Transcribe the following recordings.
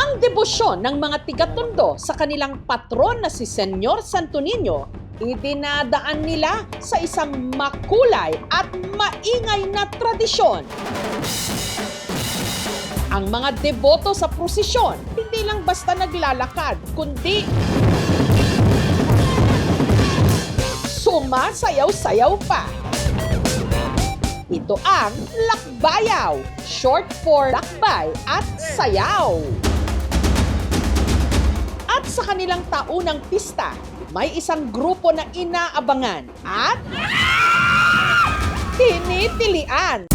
Ang debosyon ng mga tiga-Tondo sa kanilang patron na si Senyor Santo Niño, idinadaan nila sa isang makulay at maingay na tradisyon. Ang mga deboto sa prosesyon, hindi lang basta naglalakad, kundi sumasayaw-sayaw pa. Ito ang lakbayaw, short for lakbay at sayaw. At sa kanilang taunang pista, may isang grupo na inaabangan at tinitilian.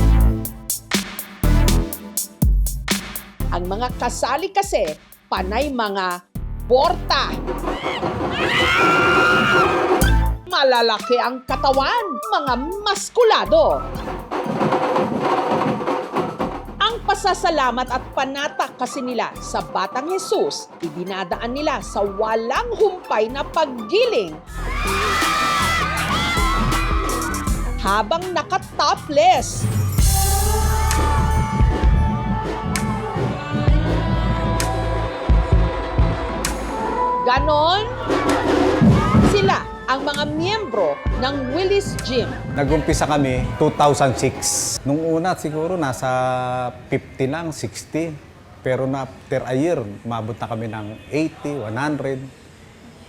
Ang mga kasali kasi, panay mga borta. Malalaki ang katawan, mga maskulado. Ang pasasalamat at panatak kasi nila sa Batang Jesus, idinadaan nila sa walang humpay na paggiling. Habang naka-topless. Ganon sila ang mga miyembro ng Willis Gym. Nag-umpisa kami 2006. Nung una siguro nasa 50 lang, 60. Pero na after a year, umabot na kami ng 80, 100.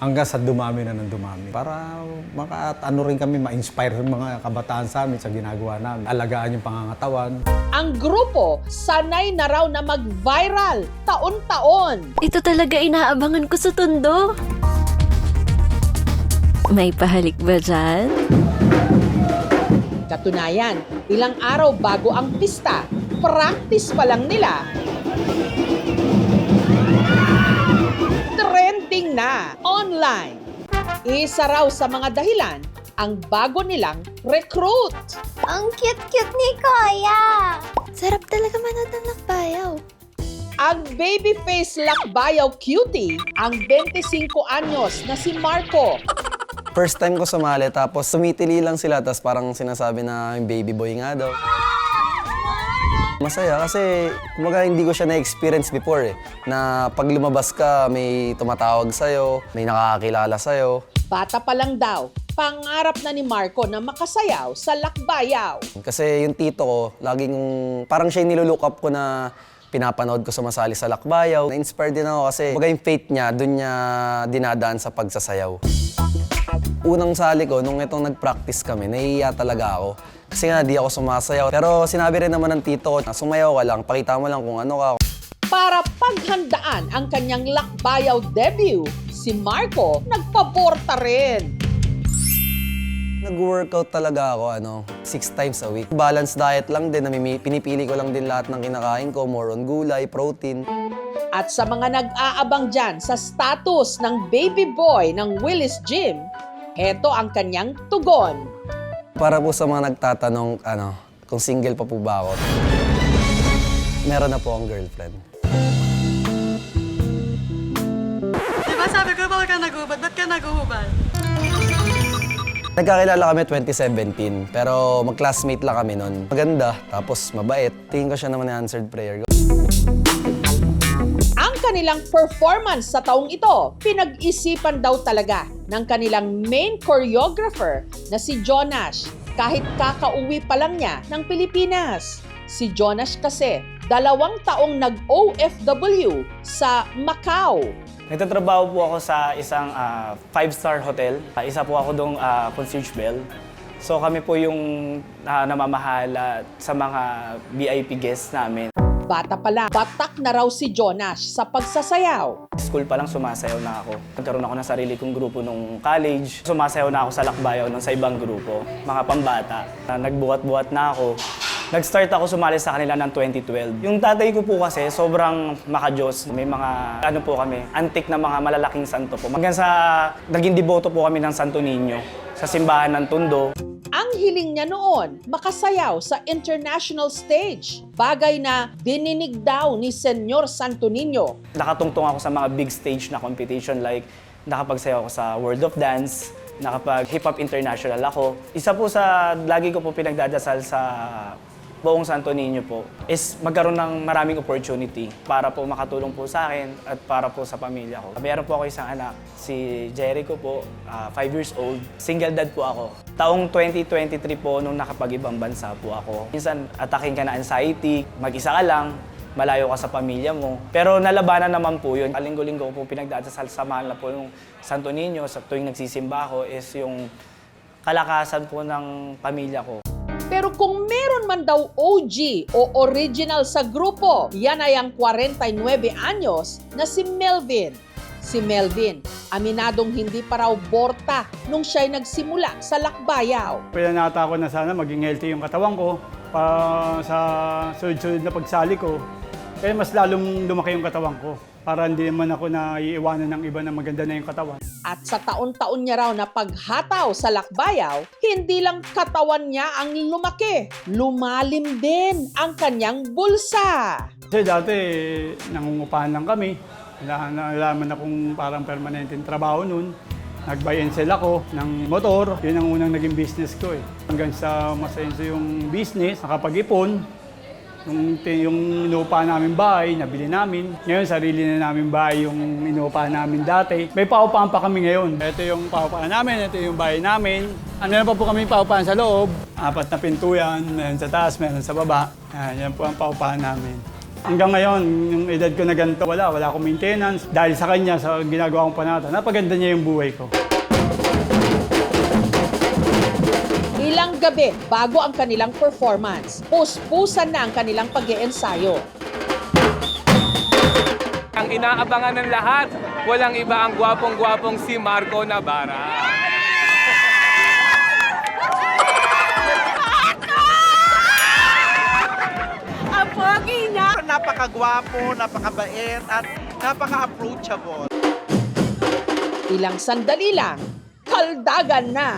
Hanggang sa dumami na ng dumami. Para ano rin kami, ma-inspire yung mga kabataan sa amin sa ginagawa namin. Alagaan yung pangangatawan. Ang grupo, sanay na raw na mag-viral taon-taon. Ito talaga inaabangan ko sa Tondo. May pahalik ba dyan? Katunayan, ilang araw bago ang pista, practice pa lang nila. Trending na online. Isa raw sa mga dahilan ang bago nilang recruit. Ang cute-cute ni Kuya! Sarap talaga manood ng lakbayaw. Ang babyface lakbayaw cutie, ang 25 anyos na si Marco. First time ko sumali, tapos sumitili lang sila, tapos parang sinasabi na yung baby boy nga daw. Masaya kasi kumaga hindi ko siya na-experience before na pag lumabas ka, may tumatawag sa'yo, may nakakakilala sa'yo. Bata pa lang daw, pangarap na ni Marco na makasayaw sa lakbayaw. Kasi yung tito ko, laging parang siya yung nilulook up ko na pinapanood ko sumasali sa lakbayaw. Na-inspired din ako kasi kumbaga yung faith niya, dun niya dinadaan sa pagsasayaw. Unang sali ko, nung itong nag-practice kami, nahihiya talaga ako. Kasi nga, di ako sumasayaw. Pero sinabi rin naman ng tito ko, sumayaw ka lang, pakita mo lang kung ano ka. Para paghandaan ang kanyang lakbayaw debut, si Marco nagpaborta rin. Nag-workout talaga ako, 6 times a week. Balance diet lang din, pinipili ko lang din lahat ng kinakain ko, more on gulay, protein. At sa mga nag-aabang dyan sa status ng baby boy ng Willis Gym, heto ang kanyang tugon. Para po sa mga nagtatanong, kung single pa po ba ako, meron na po akong girlfriend. Diba sabi ko, bawal ka naghubad? Ba't ka naghubad? Nagkakilala kami 2017, pero mag-classmate lang kami nun. Maganda, tapos mabait. Tingin ko siya naman na answered prayer. Ang kanilang performance sa taong ito, pinag-isipan daw talaga ng kanilang main choreographer na si Jonash, kahit kakauwi pa lang niya ng Pilipinas. Si Jonash kasi, 2 taong nag-OFW sa Macau. Nagtatrabaho po ako sa isang 5-star hotel. Isa po ako doong concierge bell. So kami po yung namamahala sa mga VIP guests namin. Bata pala, batak na raw si Jonash sa pagsasayaw. School pa lang sumasayaw na ako. Nagkaroon ako ng sarili kong grupo nung college. Sumasayaw na ako sa lakbayaw ng sa ibang grupo, mga pambata. Nagbuhat-buhat na ako. Nag-start ako sumali sa kanila ng 2012. Yung tatay ko po kasi sobrang makajos. May mga antik na mga malalaking santo po. Hanggang sa naging deboto po kami ng Santo Niño sa simbahan ng Tondo. Ang hiling niya noon, makasayaw sa international stage. Bagay na dininig daw ni Senyor Santo Niño. Nakatungtong ako sa mga big stage na competition like nakapagsayaw ako sa World of Dance, nakapag Hip Hop International ako. Isa po sa lagi ko po pinagdadasal sa buong Santo Niño po is magkaroon ng maraming opportunity para po makatulong po sa akin at para po sa pamilya ko. Meron po ako isang anak, si Jericho po, 5 years old. Single dad po ako. Taong 2023 po nung nakapag-ibang bansa po ako. Minsan ataking ka na anxiety, mag-isa ka lang, malayo ka sa pamilya mo. Pero nalabanan naman po yun. Linggo-linggo ko po pinagdadasal sa mahal na po yung Santo Niño sa tuwing nagsisimba ako is yung kalakasan po ng pamilya ko. Pero kung meron man daw OG o original sa grupo, yan ay ang 49 anyos na si Melvin. Si Melvin, aminadong hindi pa raw borta nung siya'y nagsimula sa lakbayaw. Pinanata ko na sana maging healthy yung katawan ko para sa sunod-sunod na pagsali ko. Kaya mas lalong lumaki yung katawan ko para hindi naman ako naiiwanan ng iba na maganda na yung katawan. At sa taon-taon niya raw na paghataw sa lakbayaw, hindi lang katawan niya ang lumaki, lumalim din ang kanyang bulsa. Kasi dati nangungupahan lang kami. Nalaman akong parang permanenteng trabaho nun. Nag-buy and sell ako ng motor. Yun ang unang naging business ko eh. Hanggang sa masenso yung business, nakapag-ipon. Yung inuupahan namin bahay, nabili namin. Ngayon, sarili na namin bahay yung inuupahan namin dati. May paupahan pa kami ngayon. Ito yung paupahan namin, ito yung bahay namin. Ano pa po kami paupahan sa loob. 4 na pintuyan, meron sa taas, meron sa baba. Yan po ang paupahan namin. Hanggang ngayon, yung edad ko na ganito, wala akong maintenance. Dahil sa kanya, sa ginagawa kong panata, napaganda niya yung buhay ko. Ilang gabi bago ang kanilang performance, puspusan na ang kanilang pag-iensayo. Ang inaabangan ng lahat, walang iba ang gwapong-gwapong si Marco Navarra. Ang pogi niya! Napakagwapo, napakabait, at napaka-approachable. Ilang sandali lang, kaldagan na.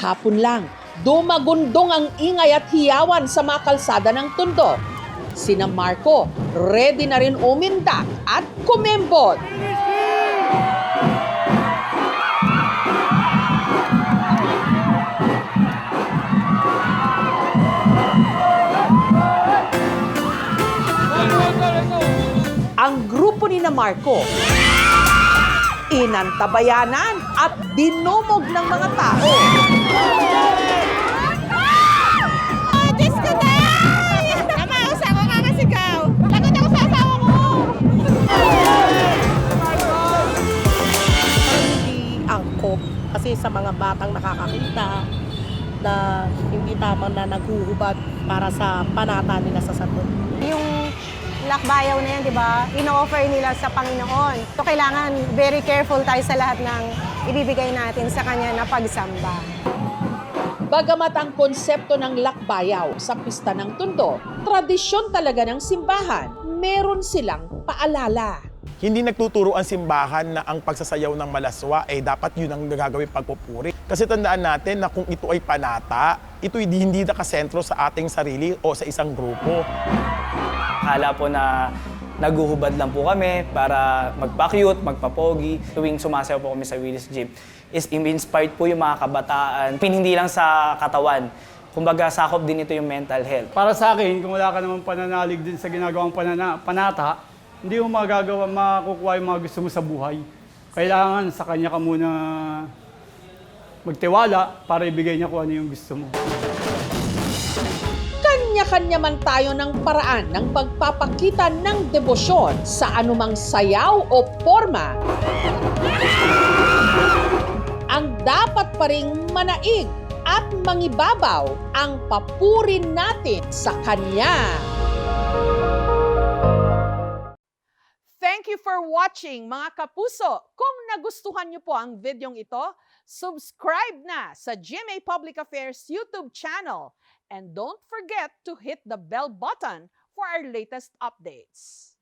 Kahapon lang, dumagundong ang ingay at hiyawan sa mga kalsada ng Tondo. Sina Marco, ready na rin umindak at kumembot. Ang grupo ni na Marco, inantabayanan at dinumog ng mga tao. Oh, Diyos ko na! Tama, usawa ka kasigaw. Takot ako sa asawa mo! Hindi angkop kasi sa mga batang nakakakita na hindi tama na naghuhubad para sa panata nila sa Santo. Yung lakbayaw na yan, di ba, ino-offer nila sa Panginoon. So, kailangan very careful tayo sa lahat ng ibibigay natin sa Kanya na pagsamba. Bagamat ang konsepto ng lakbayaw sa pista ng Tondo, tradisyon talaga ng simbahan, meron silang paalala. Hindi nagtuturo ang simbahan na ang pagsasayaw ng malaswa ay dapat yun ang nagagawing pagpupuri. Kasi tandaan natin na kung ito ay panata, ito hindi nakasentro sa ating sarili o sa isang grupo. Akala po na naguhubad lang po kami para magpa-cute, magpa-pogi. Tuwing sumasayaw po kami sa Willis Gym, is inspired po yung mga kabataan. Hindi lang sa katawan. Kumbaga, sakop din ito yung mental health. Para sa akin, kung wala ka namang pananalig din sa ginagawang panata, hindi mo makukuha yung mga gusto mo sa buhay. Kailangan sa kanya ka muna magtiwala para ibigay niya kung ano yung gusto mo. Kanya-kanya man tayo ng paraan ng pagpapakita ng debosyon sa anumang sayaw o forma. Ang dapat pa ring manaig at mangibabaw ang papuri natin sa Kanya. Thank you for watching, mga kapuso. Kung nagustuhan niyo po ang videong ito, subscribe na sa GMA Public Affairs YouTube channel And don't forget to hit the bell button for our latest updates.